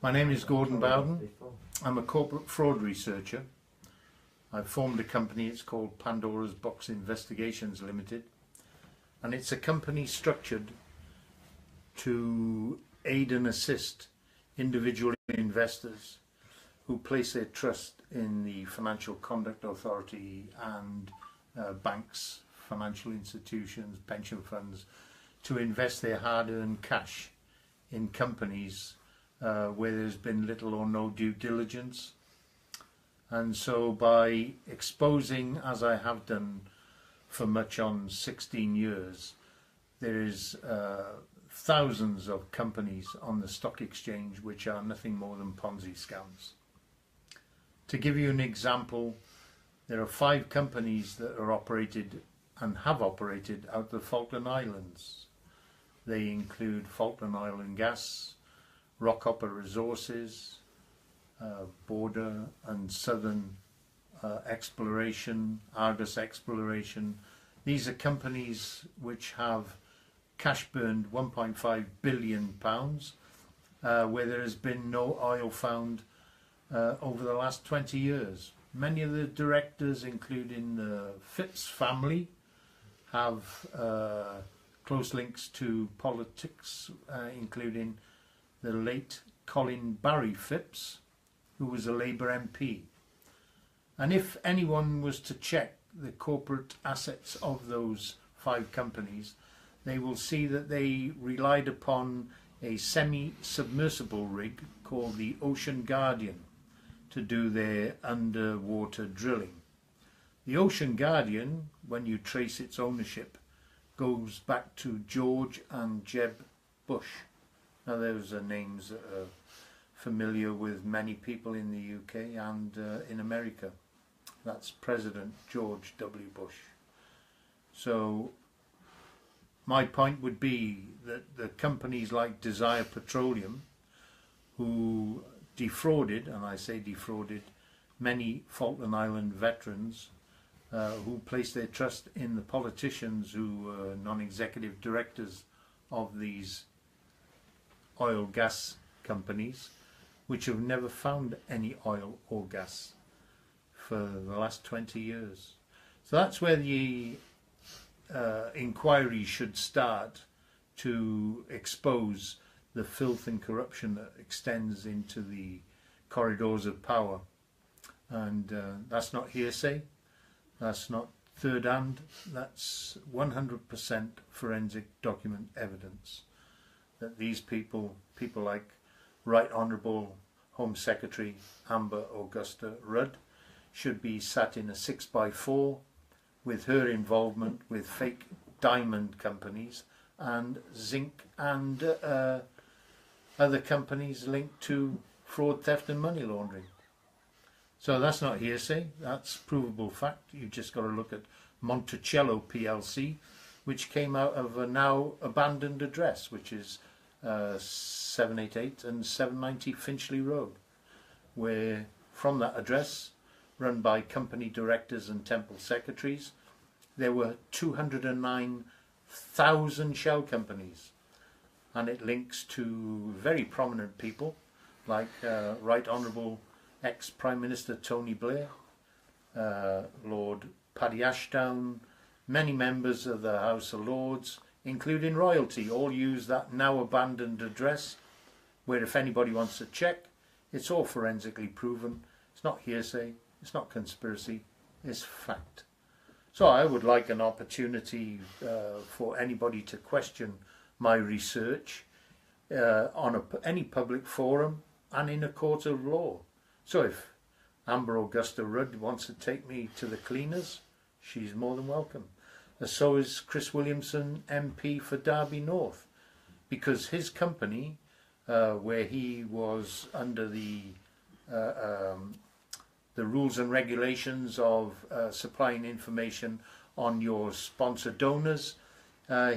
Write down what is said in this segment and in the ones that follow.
My name is Gordon Bowden. I'm a corporate fraud researcher. I've formed a company, it's called Pandora's Box Investigations Limited, and it's a company structured to aid and assist individual investors who place their trust in the Financial Conduct Authority and banks, financial institutions, pension funds, to invest their hard-earned cash in companies where there's been little or no due diligence. And so by exposing, as I have done for much on 16 years, there is thousands of companies on the stock exchange which are nothing more than Ponzi scams. To give you an example, there are 5 companies that are operated and have operated out of the Falkland Islands. They include Falkland Island Gas, Rockhopper Resources, Border and Southern Exploration, Argus Exploration. These are companies which have cash burned £1.5 billion, where there has been no oil found over the last 20 years. Many of the directors, including the Phipps family, have close links to politics, including the late Colin Barry Phipps, who was a Labour MP. And if anyone was to check the corporate assets of those 5 companies, they will see that they relied upon a semi-submersible rig called the Ocean Guardian to do their underwater drilling. The Ocean Guardian, when you trace its ownership, goes back to George and Jeb Bush. Now those are names that are familiar with many people in the UK and in America. That's President George W. Bush. So my point would be that the companies like Desire Petroleum, who defrauded, and I say defrauded, many Falkland Island veterans who placed their trust in the politicians who were non-executive directors of these oil gas companies, which have never found any oil or gas for the last 20 years. So that's where the inquiry should start, to expose the filth and corruption that extends into the corridors of power. And that's not hearsay, that's not third hand, that's 100% forensic document evidence that these people like Right Honourable Home Secretary Amber Augusta Rudd, should be sat in a 6x4 with her involvement with fake diamond companies and zinc and other companies linked to fraud, theft and money laundering. So that's not hearsay, that's provable fact. You've just got to look at Monticello PLC, which came out of a now abandoned address, which is 788 and 790 Finchley Road, where from that address, run by company directors and temple secretaries, there were 209,000 shell companies, and it links to very prominent people like Right Honourable ex-Prime Minister Tony Blair, Lord Paddy Ashdown, many members of the House of Lords, including royalty, all use that now abandoned address, where if anybody wants to check, it's all forensically proven. It's not hearsay, it's not conspiracy, it's fact. So I would like an opportunity for anybody to question my research on any public forum and in a court of law. So if Amber Augusta Rudd wants to take me to the cleaners, she's more than welcome. So is Chris Williamson, MP for Derby North, because his company, where he was under the rules and regulations of supplying information on your sponsor donors,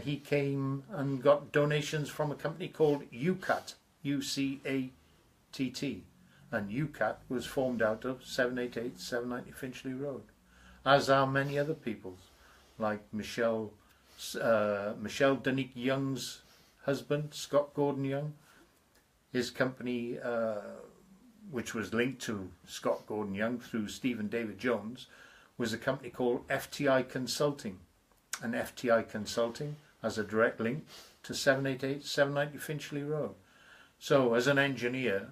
he came and got donations from a company called UCAT, UCATT, and UCAT was formed out of 788 790 Finchley Road, as are many other people's, like Michelle Dunique Young's husband, Scott Gordon Young, his company, which was linked to Scott Gordon Young through Stephen David Jones, was a company called FTI Consulting. And FTI Consulting has a direct link to 788 790 Finchley Road. So as an engineer,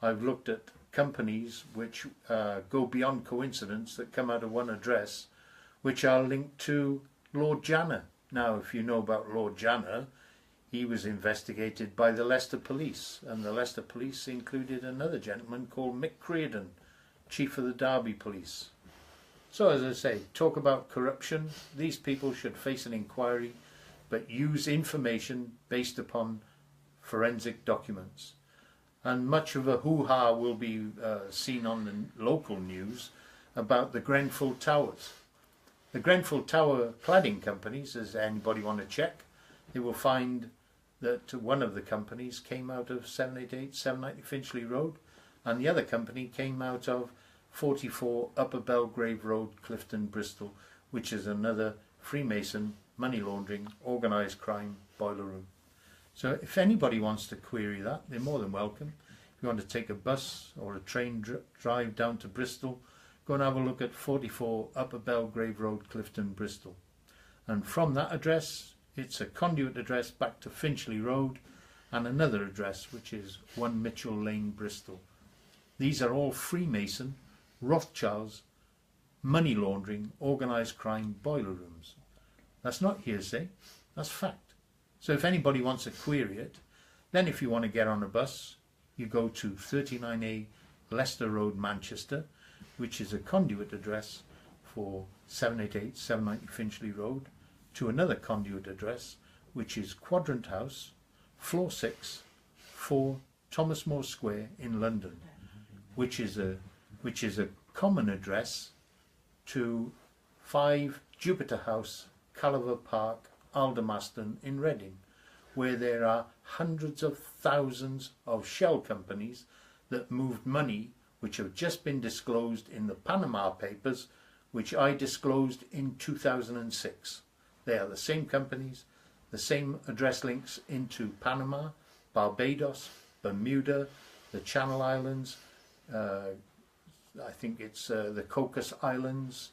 I've looked at companies which go beyond coincidence, that come out of one address, which are linked to Lord Janner. Now, if you know about Lord Janner, he was investigated by the Leicester Police, and the Leicester Police included another gentleman called Mick Creedon, Chief of the Derby Police. So as I say, talk about corruption. These people should face an inquiry, but use information based upon forensic documents. And much of a hoo-ha will be seen on the local news about the Grenfell Towers. The Grenfell Tower cladding companies, as anybody want to check, they will find that one of the companies came out of 788 790 Finchley Road, and the other company came out of 44 Upper Belgrave Road, Clifton, Bristol, which is another Freemason, money laundering, organised crime boiler room. So if anybody wants to query that, they're more than welcome. If you want to take a bus or a train drive down to Bristol, go and have a look at 44 Upper Belgrave Road, Clifton, Bristol. And from that address, it's a conduit address back to Finchley Road, and another address which is 1 Mitchell Lane, Bristol. These are all Freemason, Rothschilds, money laundering, organised crime boiler rooms. That's not hearsay, that's fact. So if anybody wants to query it, then if you want to get on a bus, you go to 39A Leicester Road, Manchester, which is a conduit address for 788 790 Finchley Road, to another conduit address, which is Quadrant House, floor 6, 4 Thomas More Square in London, which is a common address to 5 Jupiter House, Calaver Park, Aldermaston in Reading, where there are hundreds of thousands of shell companies that moved money, which have just been disclosed in the Panama Papers, which I disclosed in 2006. They are the same companies, the same address links into Panama, Barbados, Bermuda, the Channel Islands, I think it's the Cocos Islands,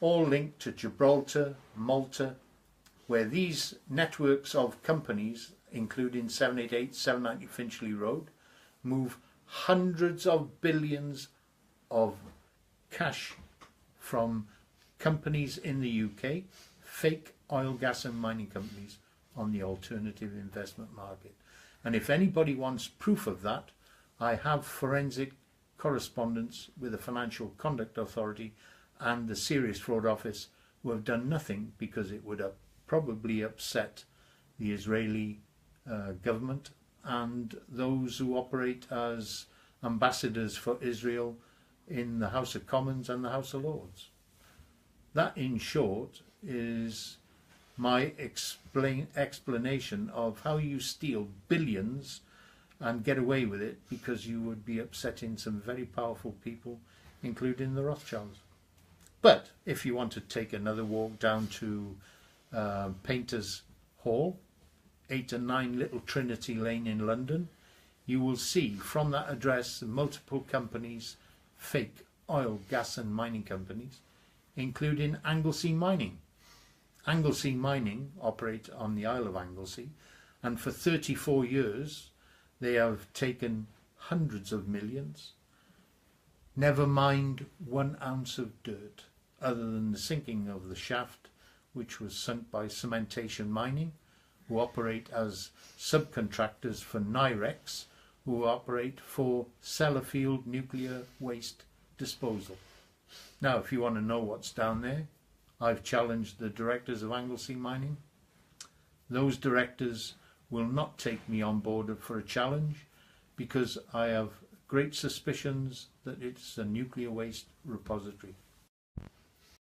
all linked to Gibraltar, Malta, where these networks of companies, including 788 790 Finchley Road, move hundreds of billions of cash from companies in the UK, fake oil, gas and mining companies, on the alternative investment market. And if anybody wants proof of that, I have forensic correspondence with the Financial Conduct Authority and the Serious Fraud Office, who have done nothing because it would have probably upset the Israeli government and those who operate as ambassadors for Israel in the House of Commons and the House of Lords. That, in short, is my explanation of how you steal billions and get away with it, because you would be upsetting some very powerful people, including the Rothschilds. But if you want to take another walk down to Painters Hall, 8 and 9 Little Trinity Lane in London, you will see from that address multiple companies, fake oil, gas and mining companies, including Anglesey Mining. Anglesey Mining operate on the Isle of Anglesey, and for 34 years they have taken hundreds of millions, never mind 1 ounce of dirt, other than the sinking of the shaft, which was sunk by Cementation Mining, who operate as subcontractors for Nyrex, who operate for Sellafield Nuclear Waste Disposal. Now, if you want to know what's down there, I've challenged the directors of Anglesey Mining. Those directors will not take me on board for a challenge, because I have great suspicions that it's a nuclear waste repository.